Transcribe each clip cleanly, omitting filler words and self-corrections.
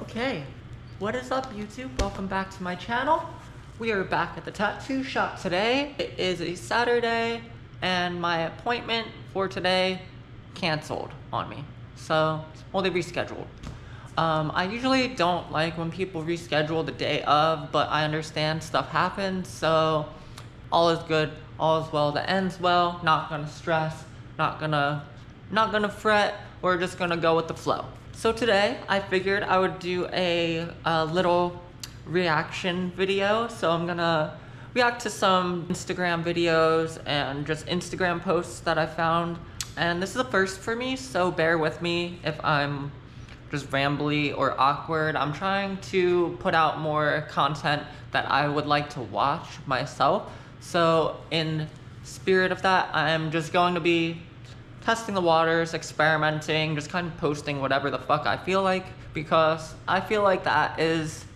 Okay, what is up YouTube? Welcome back to my channel. We are back at the tattoo shop today. It is a Saturday and my appointment for today canceled on me. So, well, they rescheduled. I usually don't like when people reschedule the day of, but I understand stuff happens, so all is good, all is well that ends well. Not gonna stress, not gonna fret. We're just gonna go with the flow. So today, I figured I would do a little reaction video. So I'm gonna react to some Instagram videos and just Instagram posts that I found. And this is a first for me, so bear with me if I'm just rambly or awkward. I'm trying to put out more content that I would like to watch myself. So in spirit of that, I'm just going to be testing the waters, experimenting, just kind of posting whatever the fuck I feel like, because I feel like that is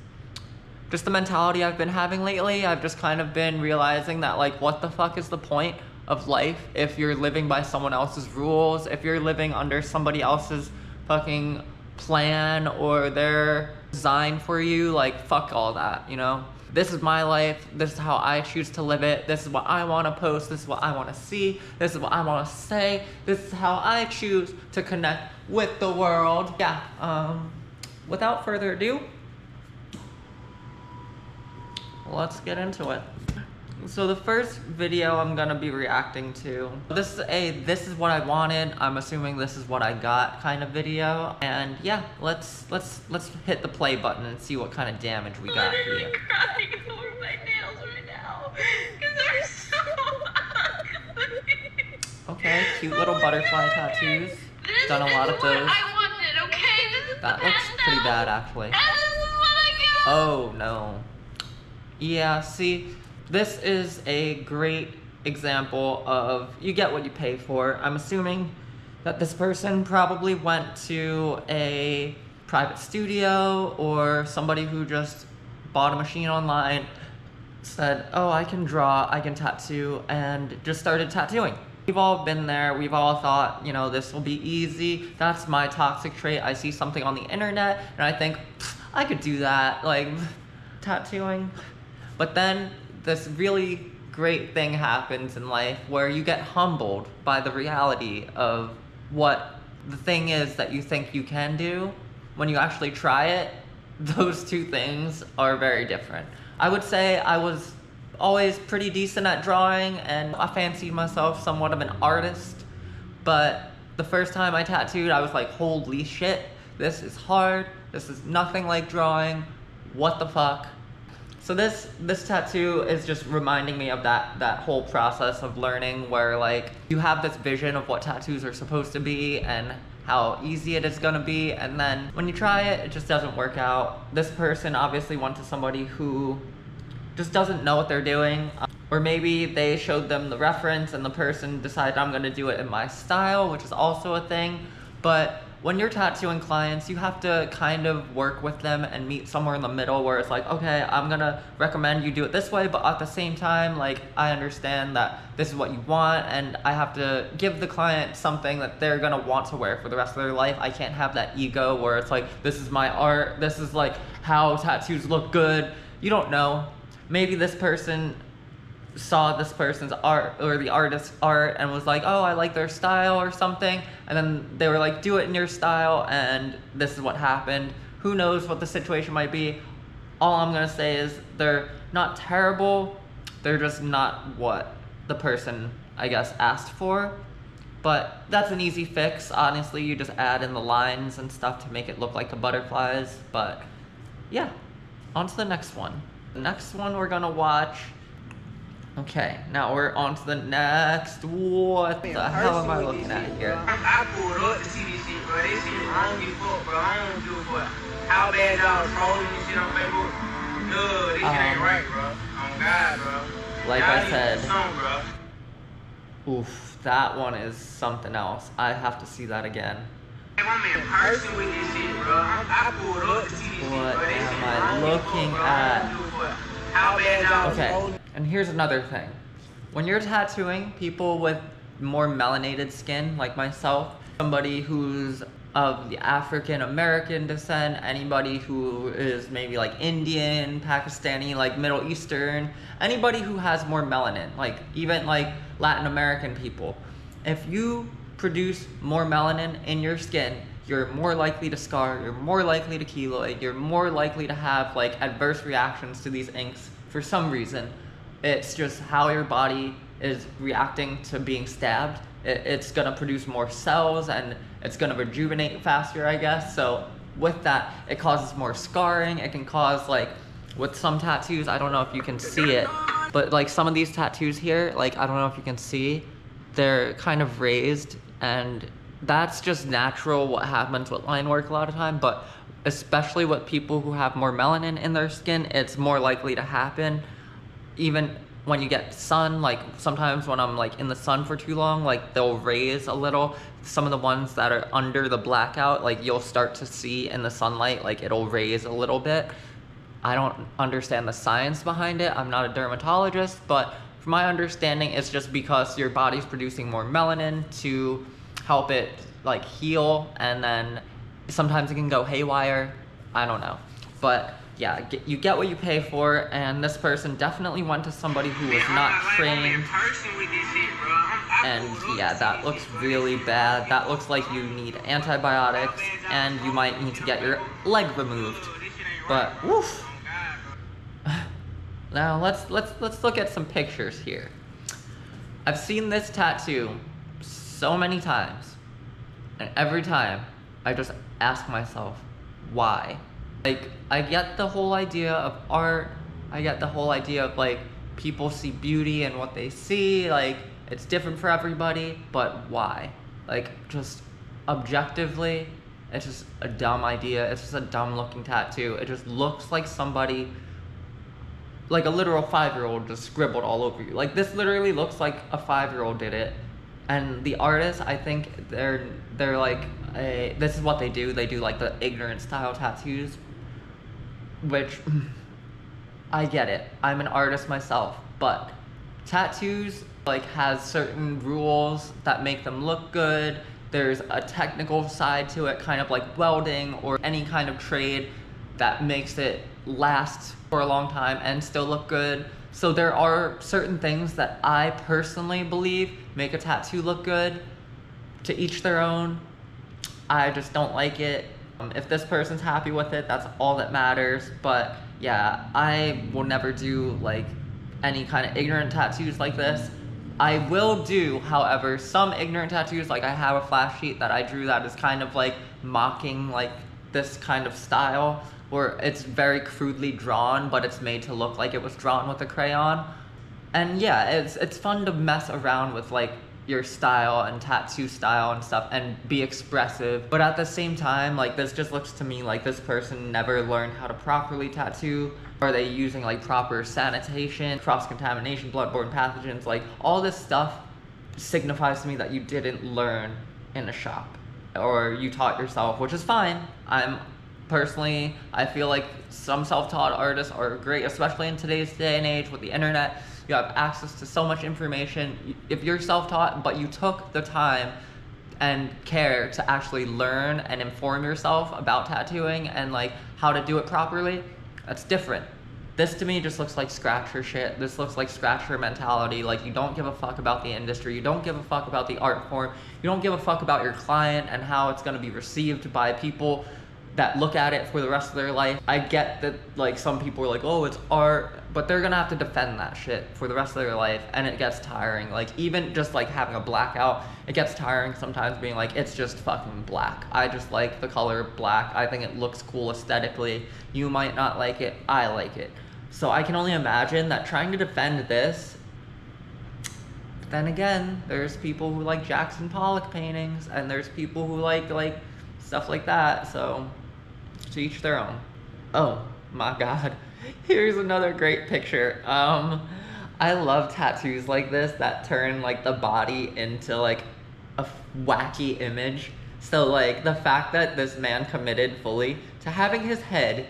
just the mentality I've been having lately. I've just kind of been realizing that, like, what the fuck is the point of life if you're living by someone else's rules, if you're living under somebody else's fucking plan or their design for you? Like, fuck all that, you know? This is my life, this is how I choose to live it, this is what I want to post, this is what I want to see, this is what I want to say, this is how I choose to connect with the world. Yeah, without further ado, let's get into it. So the first video I'm gonna be reacting to, this is what I wanted, I'm assuming this is what I got kind of video. And yeah, let's hit the play button and see what kind of damage we got here. I'm crying over my nails right now because they're so ugly. Okay, cute little butterfly tattoos. Done a lot of those. I wanted, okay? This is that looks pretty bad actually. And this is what I got. Oh no. Yeah, see, this is a great example of you get what you pay for. I'm assuming that this person probably went to a private studio or somebody who just bought a machine online, said, oh, I can draw, I can tattoo, and just started tattooing. We've all been there, we've all thought, you know, this will be easy. That's my toxic trait. I see something on the internet and I think, I could do that, like, tattooing. But then this really great thing happens in life where you get humbled by the reality of what the thing is that you think you can do. When you actually try it, those two things are very different. I would say I was always pretty decent at drawing and I fancied myself somewhat of an artist, but the first time I tattooed, I was like, holy shit, this is hard, this is nothing like drawing, what the fuck? So this tattoo is just reminding me of that whole process of learning where, like, you have this vision of what tattoos are supposed to be and how easy it is gonna be, and then when you try it, it just doesn't work out. This person obviously went to somebody who just doesn't know what they're doing, or maybe they showed them the reference and the person decided I'm gonna do it in my style, which is also a thing. But when you're tattooing clients, you have to kind of work with them and meet somewhere in the middle where it's like, okay, I'm gonna recommend you do it this way, but at the same time, like, I understand that this is what you want and I have to give the client something that they're gonna want to wear for the rest of their life. I can't have that ego where it's like, this is my art, this is like how tattoos look good. You don't know. Maybe this person saw this person's art or the artist's art and was like, oh, I like their style or something, and then they were like, do it in your style, and this is what happened. Who knows what the situation might be? All I'm gonna say is they're not terrible, they're just not what the person, I guess, asked for. But that's an easy fix. Honestly, you just add in the lines and stuff to make it look like the butterflies. But yeah, on to the next one. The next one we're gonna watch. Okay, now we're on to the next. What the hell am I looking at here? I pulled up to see this shit, bro. This shit wrong as fuck, bro. I don't give a fuck how bad y'all trolling this shit on Facebook. No, this shit ain't right, bro. On God, bro. Like y'all I said, bro. Oof, that one is something else. I have to see that again. Hey, I'm in person with this shit, bro. I pulled up to see this shit, bro. What This am shit I wrong as looking fuck, bro. at? I don't give a fuck how bad y'all Okay, and here's another thing. When you're tattooing people with more melanated skin, like myself, somebody who's of the African American descent, anybody who is maybe like Indian, Pakistani, like Middle Eastern, anybody who has more melanin, like even like Latin American people. If you produce more melanin in your skin, you're more likely to scar, you're more likely to keloid, you're more likely to have like adverse reactions to these inks for some reason. It's just how your body is reacting to being stabbed. It's gonna produce more cells and it's gonna rejuvenate faster, I guess. So with that, it causes more scarring. It can cause, like, with some tattoos, I don't know if you can see it, but like some of these tattoos here, like, I don't know if you can see, they're kind of raised, and that's just natural what happens with line work a lot of time, but especially with people who have more melanin in their skin, it's more likely to happen. Even when you get sun, like sometimes when I'm like in the sun for too long, like they'll raise a little. Some of the ones that are under the blackout, like you'll start to see in the sunlight, like it'll raise a little bit. I don't understand the science behind it. I'm not a dermatologist, but from my understanding, it's just because your body's producing more melanin to help it like heal, and then sometimes it can go haywire. I don't know, but yeah, you get what you pay for, and this person definitely went to somebody who was not trained. And yeah, that looks really bad. That looks like you need antibiotics, and you might need to get your leg removed. But woof. Now let's look at some pictures here. I've seen this tattoo so many times, and every time I just ask myself, why? Like, I get the whole idea of art, I get the whole idea of like people see beauty in what they see, like it's different for everybody, but why? Like, just objectively, it's just a dumb idea. It's just a dumb looking tattoo. It just looks like somebody, like a literal 5-year-old just scribbled all over you. Like, this literally looks like a 5-year-old did it. And the artists, I think they're like this is what they do. They do like the ignorant style tattoos, which I get it. I'm an artist myself, but tattoos like has certain rules that make them look good. There's a technical side to it, kind of like welding or any kind of trade that makes it last for a long time and still look good. So there are certain things that I personally believe make a tattoo look good. To each their own. I just don't like it. If this person's happy with it, that's all that matters. But yeah, I will never do like any kind of ignorant tattoos like this. I will do, however, some ignorant tattoos. Like, I have a flash sheet that I drew that is kind of like mocking like this kind of style, where it's very crudely drawn, but it's made to look like it was drawn with a crayon. And yeah, it's fun to mess around with like your style and tattoo style and stuff and be expressive, but at the same time, like, this just looks to me like this person never learned how to properly tattoo. Are they using like proper sanitation, cross-contamination, bloodborne pathogens? Like, all this stuff signifies to me that you didn't learn in a shop, or you taught yourself, which is fine. Personally, I feel like some self-taught artists are great, especially in today's day and age with the internet. You have access to so much information. If you're self-taught, but you took the time and care to actually learn and inform yourself about tattooing and like how to do it properly, that's different. This to me just looks like scratcher shit. This looks like scratcher mentality. Like, you don't give a fuck about the industry. You don't give a fuck about the art form. You don't give a fuck about your client and how it's gonna be received by people that look at it for the rest of their life. I get that like some people are like, oh, it's art, but they're gonna have to defend that shit for the rest of their life, and it gets tiring. Like, even just like having a blackout, it gets tiring sometimes being like, it's just fucking black. I just like the color black. I think it looks cool aesthetically. You might not like it, I like it. So I can only imagine that trying to defend this, then again, there's people who like Jackson Pollock paintings, and there's people who like stuff like that, so to each their own. Oh my god, here's another great picture. I love tattoos like this that turn like the body into like a wacky image. So like the fact that this man committed fully to having his head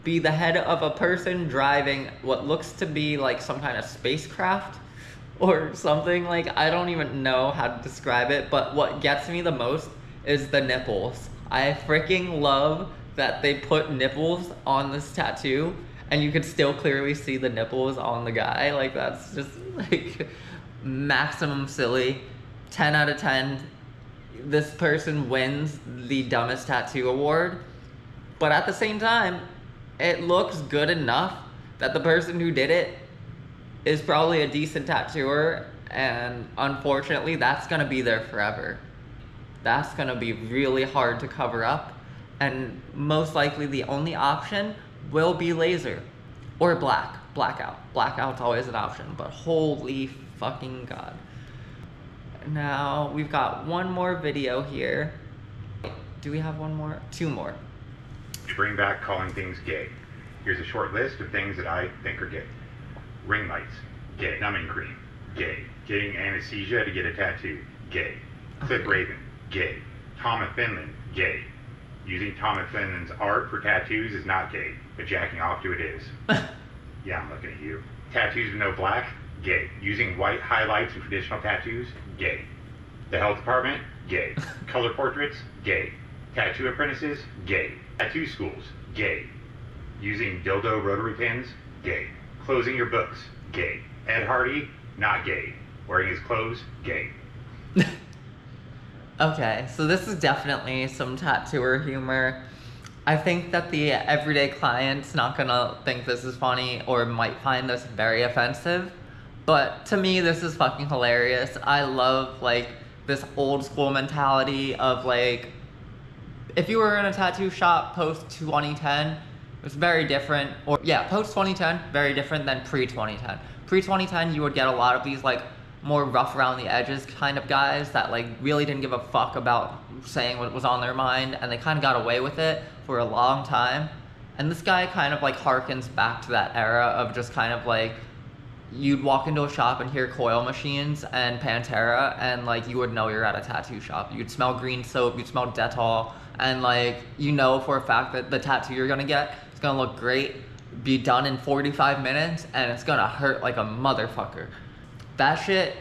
be the head of a person driving what looks to be like some kind of spacecraft or something, like, I don't even know how to describe it, but what gets me the most is the nipples. I freaking love that they put nipples on this tattoo and you could still clearly see the nipples on the guy. Like, that's just like maximum silly. 10 out of 10. This person wins the dumbest tattoo award. But at the same time, it looks good enough that the person who did it is probably a decent tattooer, and unfortunately that's gonna be there forever. That's gonna be really hard to cover up, and most likely the only option will be laser or blackout. Blackout's always an option, but holy fucking god. Now we've got one more video here. Do we have one more? Two more. To bring back calling things gay. Here's a short list of things that I think are gay. Ring lights, gay. Numbing cream, gay. Getting anesthesia to get a tattoo, gay. Clip Raven, gay. Tom of Finland, gay. Using Tom of Finland's art for tattoos is not gay, but jacking off to it is. Yeah, I'm looking at you. Tattoos with no black, gay. Using white highlights in traditional tattoos, gay. The health department, gay. Color portraits, gay. Tattoo apprentices, gay. Tattoo schools, gay. Using dildo rotary pins, gay. Closing your books, gay. Ed Hardy, not gay. Wearing his clothes, gay. Okay, so this is definitely some tattooer humor. I think that the everyday client's not gonna think this is funny or might find this very offensive, but to me this is fucking hilarious. I love like this old school mentality of like, if you were in a tattoo shop post 2010, it's very different, or yeah, post 2010, very different than pre 2010. Pre 2010, you would get a lot of these like more rough around the edges kind of guys that like really didn't give a fuck about saying what was on their mind, and they kind of got away with it for a long time. And this guy kind of like harkens back to that era of just kind of like, you'd walk into a shop and hear coil machines and Pantera, and like you would know you're at a tattoo shop. You'd smell green soap, you'd smell Dettol, and like you know for a fact that the tattoo you're gonna get is gonna look great, be done in 45 minutes, and it's gonna hurt like a motherfucker. That shit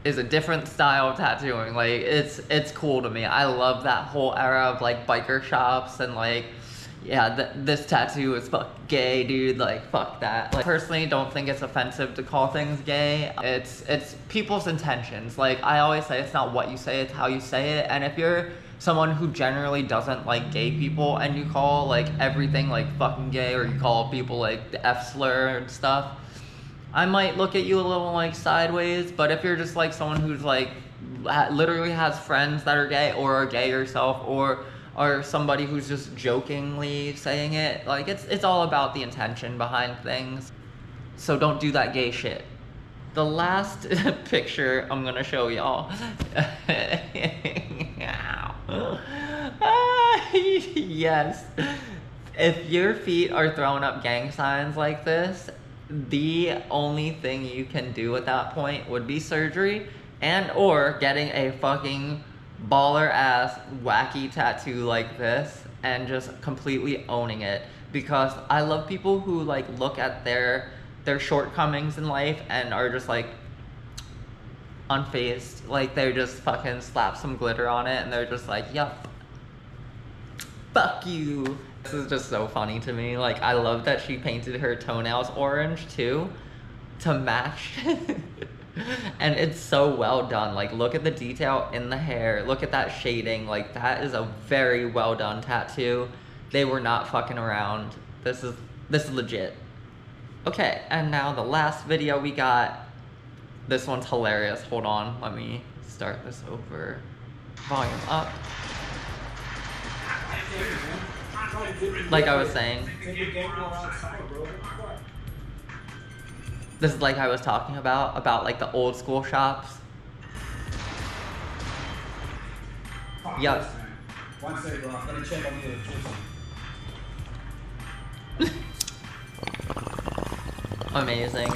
is a different style of tattooing. Like it's cool to me. I love that whole era of like biker shops and like, yeah, this tattoo is fuck gay, dude. Like fuck that. Like personally, don't think it's offensive to call things gay. It's people's intentions. Like I always say, it's not what you say, it's how you say it. And if you're someone who generally doesn't like gay people and you call like everything like fucking gay, or you call people like the F slur and stuff, I might look at you a little like sideways. But if you're just like someone who's like literally has friends that are gay, or are gay yourself, or somebody who's just jokingly saying it, like it's all about the intention behind things. So don't do that gay shit. The last picture I'm gonna show y'all. Yes. If your feet are throwing up gang signs like this, the only thing you can do at that point would be surgery, and or getting a fucking baller ass wacky tattoo like this and just completely owning it. Because I love people who like look at their shortcomings in life and are just like unfazed. Like they just fucking slap some glitter on it and they're just like, yup, fuck you. This is just so funny to me. Like I love that she painted her toenails orange too to match. And it's so well done. Like look at the detail in the hair, look at that shading. Like that is a very well done tattoo. They were not fucking around. This is legit. Okay, and now the last video we got. This one's hilarious. Hold on, let me start this over. Volume up. Like I was saying, this is like I was talking about like the old school shops. Yup. One second, bro. Let me check on the electricity. Amazing.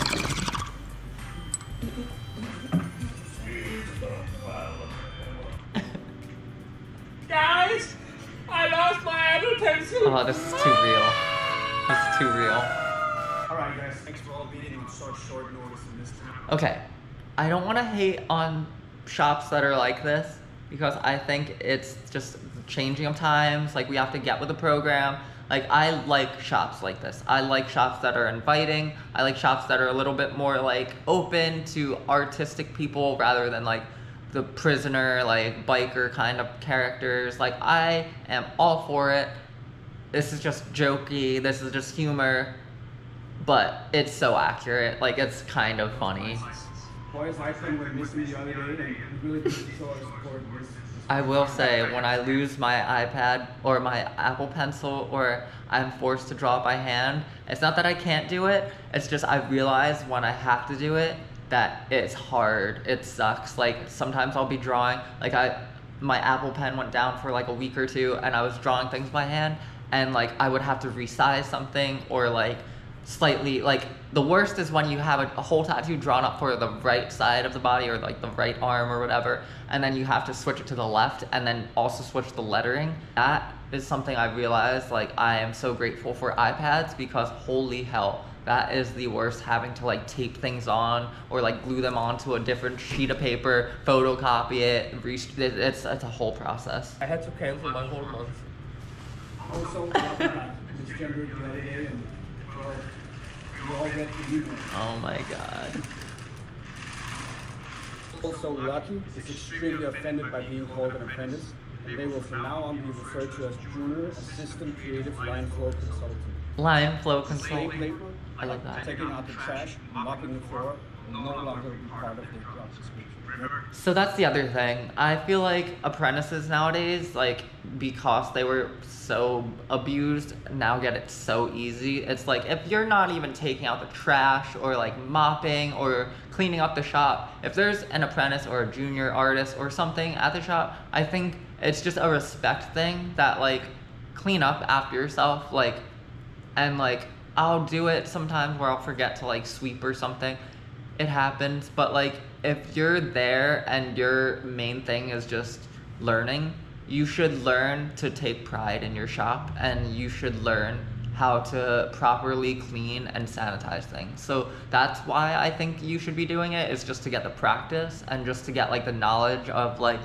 Guys, I lost my apprentices. Oh, this is too real. This is too real. Alright, guys. Thanks for all being on such short notice in this time. Okay, I don't want to hate on shops that are like this, because I think it's just changing of times. Like, we have to get with the program. Like, I like shops like this. I like shops that are inviting. I like shops that are a little bit more like open to artistic people rather than like the prisoner, like biker kind of characters. Like, I am all for it. This is just jokey. This is just humor. But it's so accurate. Like, it's kind of funny. Boy's iPhone went missing the other day, and he really didn't show us support this. I will say, when I lose my iPad or my Apple Pencil or I'm forced to draw it by hand, it's not that I can't do it, it's just I realize when I have to do it that it's hard, it sucks. Like, sometimes I'll be drawing, like my Apple Pen went down for like a week or two and I was drawing things by hand and like I would have to resize something or like slightly, like the worst is when you have a whole tattoo drawn up for the right side of the body or like the right arm or whatever, and then you have to switch it to the left and then also switch the lettering. That is something I realized, like, I am so grateful for iPads because holy hell, that is the worst, having to like tape things on or like glue them onto a different sheet of paper, photocopy it, it's a whole process. I had to cancel my whole month. Also, misgendered the other day, and well, we all read the email. Oh my god. Also, Lucky is extremely offended by being called an apprentice, and they will from now on be referred to as Junior Assistant Creative Line Flow Consultant. Line flow Slave consultant. labor, I like that. taking out the trash, mopping the floor, will no longer be part of their job description. So that's the other thing. I feel like apprentices nowadays, like, because they were so abused, now get it so easy. It's like, if you're not even taking out the trash or like mopping or cleaning up the shop, if there's an apprentice or a junior artist or something at the shop, I think it's just a respect thing that, like, clean up after yourself, like, and like, I'll do it sometimes where I'll forget to like sweep or something. It happens, but like, if you're there and your main thing is just learning, you should learn to take pride in your shop and you should learn how to properly clean and sanitize things. So that's why I think you should be doing it, is just to get the practice and just to get like the knowledge of like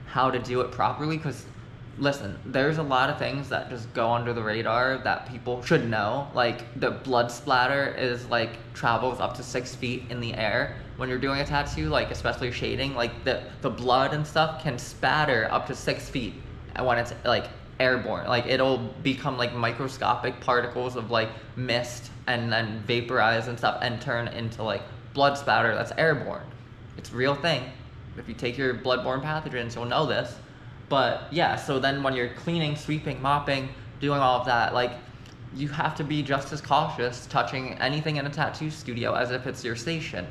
how to do it properly. Because listen, there's a lot of things that just go under the radar that people should know. Like, the blood splatter is like travels up to 6 feet in the air when you're doing a tattoo, like especially shading. Like the blood and stuff can spatter up to 6 feet, and when it's like airborne, like it'll become like microscopic particles of like mist and then vaporize and stuff and turn into like blood spatter that's airborne. It's a real thing. If you take your bloodborne pathogens, you'll know this. But yeah, so then when you're cleaning, sweeping, mopping, doing all of that, like, you have to be just as cautious touching anything in a tattoo studio as if it's your station.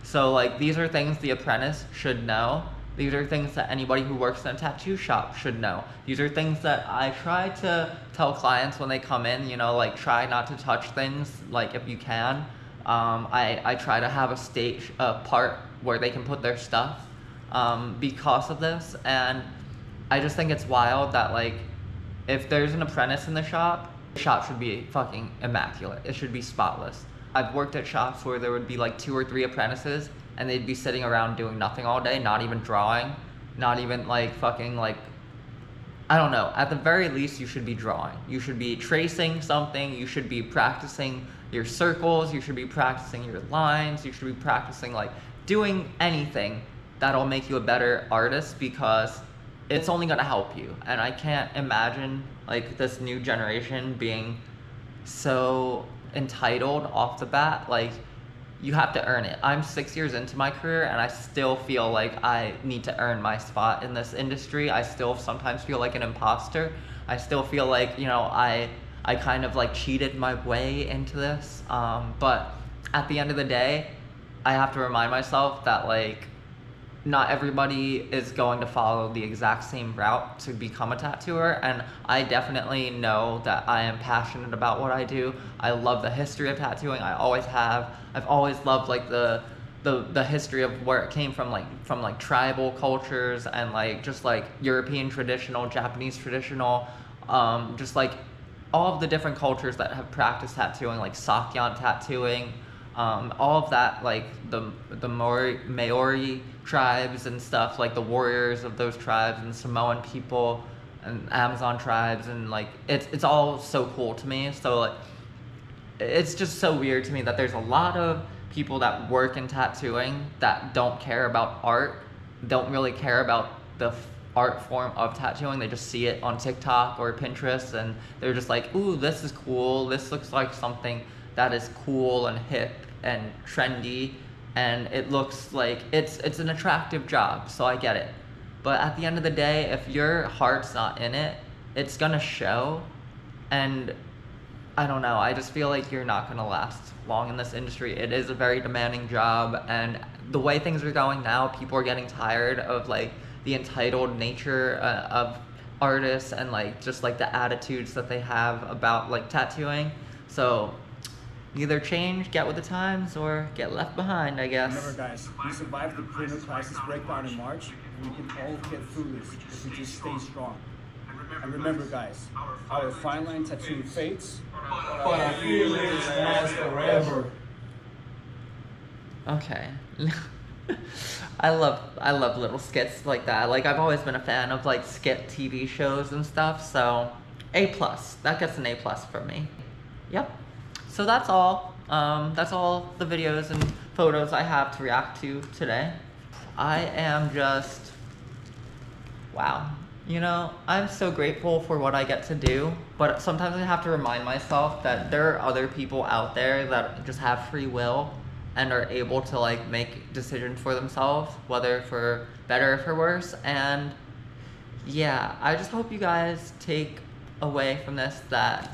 So like, these are things the apprentice should know. These are things that anybody who works in a tattoo shop should know. These are things that I try to tell clients when they come in, you know, like, try not to touch things, like, if you can. I try to have a part where they can put their stuff because of this. And I just think it's wild that, like, if there's an apprentice in the shop should be fucking immaculate. It should be spotless. I've worked at shops where there would be like 2 or 3 apprentices and they'd be sitting around doing nothing all day, not even drawing, not even like fucking like, I don't know. At the very least, you should be drawing. You should be tracing something. You should be practicing your circles. You should be practicing your lines. You should be practicing like doing anything that'll make you a better artist, because it's only gonna help you. And I can't imagine like this new generation being so entitled off the bat. Like, you have to earn it. I'm 6 years into my career and I still feel like I need to earn my spot in this industry. I still sometimes feel like an imposter. I still feel like, you know, I kind of like cheated my way into this. But at the end of the day, I have to remind myself that like, not everybody is going to follow the exact same route to become a tattooer, and I definitely know that I am passionate about what I do. I love the history of tattooing. I always have. I've always loved like the history of where it came from like tribal cultures and like just like European traditional, Japanese traditional, just like all of the different cultures that have practiced tattooing, like Sakyan tattooing, all of that, like the Maori tribes and stuff, like the warriors of those tribes and Samoan people, and Amazon tribes, and like it's all so cool to me. So like it's just so weird to me that there's a lot of people that work in tattooing that don't care about art, don't really care about the art form of tattooing. They just see it on TikTok or Pinterest, and they're just like, ooh, this is cool. This looks like something that is cool and hip and trendy, and it looks like it's an attractive job, so I get it. But at the end of the day, if your heart's not in it, it's gonna show, and I don't know, I just feel like you're not gonna last long in this industry. It is a very demanding job, and the way things are going now, people are getting tired of like the entitled nature of artists, and like just like the attitudes that they have about like tattooing. So either change, get with the times, or get left behind, I guess. Remember guys, we survived the printer crisis breakdown in March, and we can all get through this if we just stay strong. And remember guys, our fine line tattoo fades, but our feelings last forever. Okay. I love little skits like that. Like I've always been a fan of like skit TV shows and stuff, so A+. That gets an A+ from me. Yep. So that's all. That's all the videos and photos I have to react to today. I am just, wow. You know, I'm so grateful for what I get to do, but sometimes I have to remind myself that there are other people out there that just have free will and are able to like make decisions for themselves, whether for better or for worse. And yeah, I just hope you guys take away from this that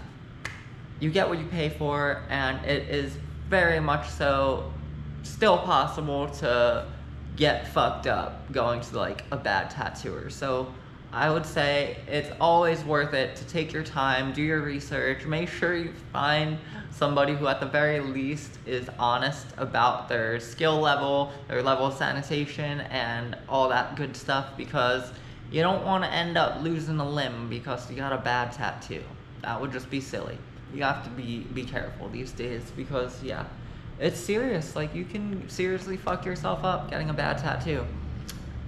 you get what you pay for, and it is very much so still possible to get fucked up going to like a bad tattooer. So I would say it's always worth it to take your time, do your research, make sure you find somebody who at the very least is honest about their skill level, their level of sanitation, and all that good stuff, because you don't want to end up losing a limb because you got a bad tattoo. That would just be silly. You have to be careful these days, because yeah, it's serious. Like you can seriously fuck yourself up getting a bad tattoo.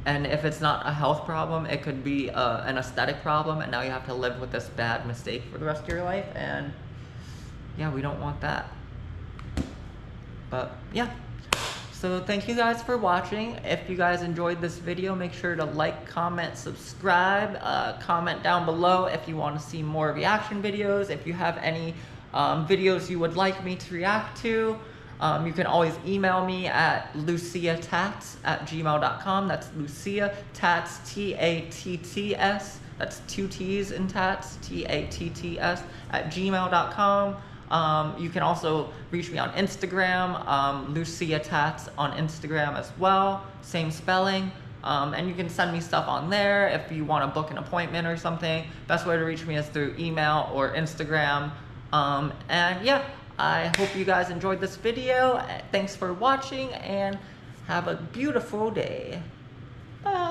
And if it's not a health problem, it could be an aesthetic problem, and now you have to live with this bad mistake for the rest of your life, and yeah, we don't want that. But yeah, so thank you guys for watching. If you guys enjoyed this video, make sure to like, comment, subscribe, comment down below if you want to see more reaction videos. If you have any videos you would like me to react to, you can always email me at luciatats@gmail.com. That's Lucia Tats, Tatts. That's 2 T's in tats, Tatts @gmail.com. You can also reach me on Instagram, Lucia Tats on Instagram as well, same spelling. And you can send me stuff on there if you want to book an appointment or something. Best way to reach me is through email or Instagram. And yeah, I hope you guys enjoyed this video. Thanks for watching, and have a beautiful day. Bye.